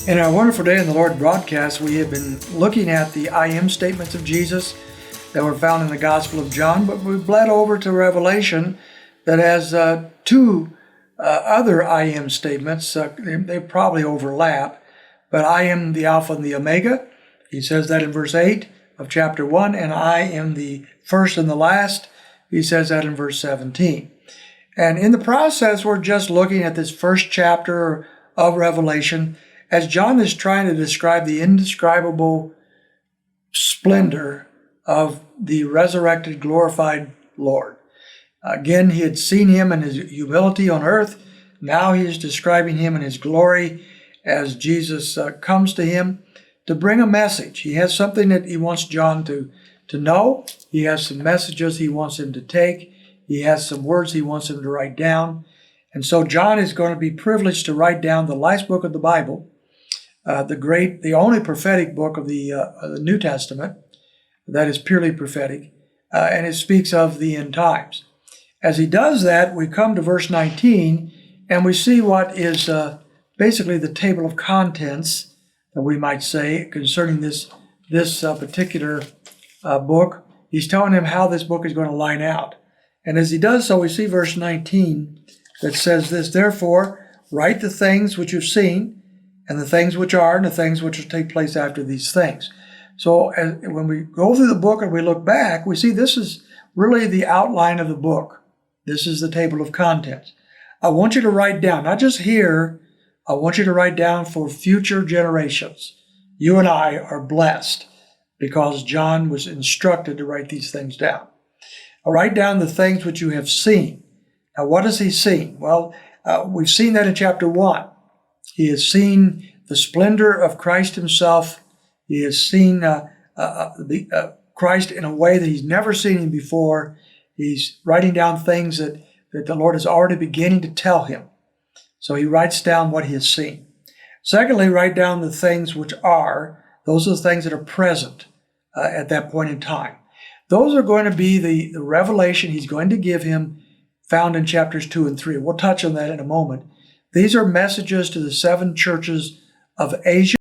In our Wonderful Day in the Lord broadcast, we have been looking at the I am statements of Jesus that were found in the Gospel of John, but we bled over to Revelation that has two other I am statements. They probably overlap, but I am the Alpha and the Omega. He says that in verse 8 of chapter 1, and I am the first and the last. He says that in verse 17. And in the process, we're just looking at this first chapter of Revelation as John is trying to describe the indescribable splendor of the resurrected, glorified Lord. Again, he had seen him in his humility on earth. Now he is describing him in his glory as Jesus comes to him to bring a message. He has something that he wants John to know. He has some messages he wants him to take. He has some words he wants him to write down. And so John is going to be privileged to write down the last book of the Bible, the only prophetic book of the New Testament that is purely prophetic, and it speaks of the end times. As he does that, we come to verse 19, and we see what is basically the table of contents, that we might say, concerning this particular book. He's telling him how this book is going to line out. And as he does so, we see verse 19 that says this, "Therefore, write the things which you've seen, and the things which are, and the things which will take place after these things." So when we go through the book and we look back, we see this is really the outline of the book. This is the table of contents. I want you to write down, not just here, I want you to write down for future generations. You and I are blessed because John was instructed to write these things down. I'll write down the things which you have seen. Now, what has he seen? Well, we've seen that in chapter 1. He has seen the splendor of Christ himself. He has seen Christ in a way that he's never seen him before. He's writing down things that the Lord is already beginning to tell him. So he writes down what he has seen. Secondly, write down the things which are. Those are the things that are present at that point in time. Those are going to be the revelation he's going to give him found in chapters 2 and 3. We'll touch on that in a moment. These are messages to the 7 churches of Asia.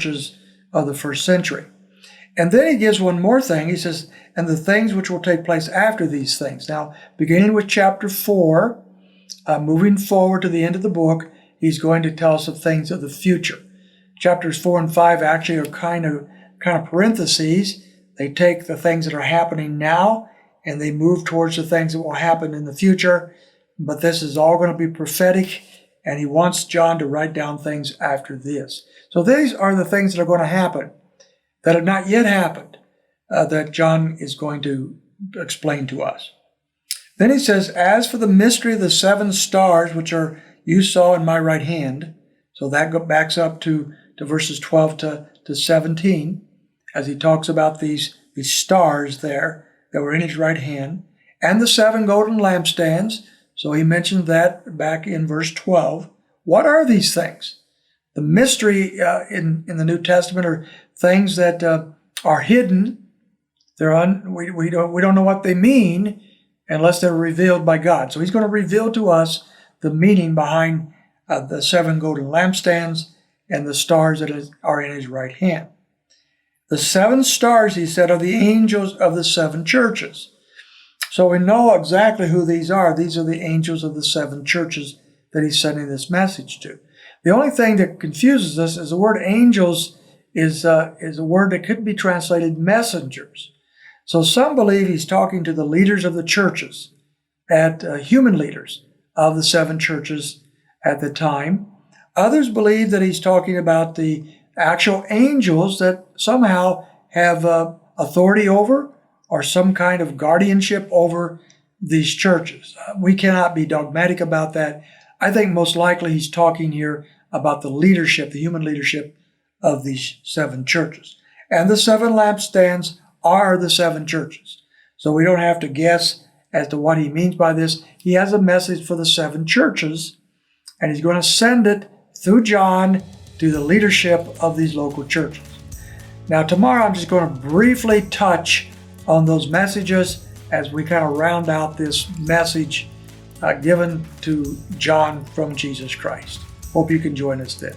Churches of the first century. And then he gives one more thing. He says, and the things which will take place after these things. Now, beginning with chapter 4, moving forward to the end of the book, he's going to tell us of things of the future. Chapters 4 and 5 actually are kind of parentheses. They take the things that are happening now and they move towards the things that will happen in the future. But this is all going to be prophetic, and he wants John to write down things after this. So these are the things that are going to happen that have not yet happened, that John is going to explain to us. Then he says, as for the mystery of the 7 stars, which are you saw in my right hand, so that backs up to verses 12 to 17, as he talks about these stars there that were in his right hand, and the 7 golden lampstands. So he mentioned that back in verse 12. What are these things? The mystery in the New Testament are things that are hidden. We don't know what they mean unless they're revealed by God. So he's going to reveal to us the meaning behind the 7 golden lampstands and the stars that are in his right hand. The 7 stars, he said, are the angels of the 7 churches. So we know exactly who these are. These are the angels of the 7 churches that he's sending this message to. The only thing that confuses us is the word angels is a word that could be translated messengers. So some believe he's talking to the leaders of the churches, human leaders of the 7 churches at the time. Others believe that he's talking about the actual angels that somehow have authority over or some kind of guardianship over these churches. We cannot be dogmatic about that. I think most likely he's talking here about the leadership, the human leadership of these 7 churches. And the 7 lampstands are the 7 churches. So we don't have to guess as to what he means by this. He has a message for the 7 churches, and he's going to send it through John to the leadership of these local churches. Now tomorrow I'm just going to briefly touch on those messages as we kind of round out this message given to John from Jesus Christ. Hope you can join us then.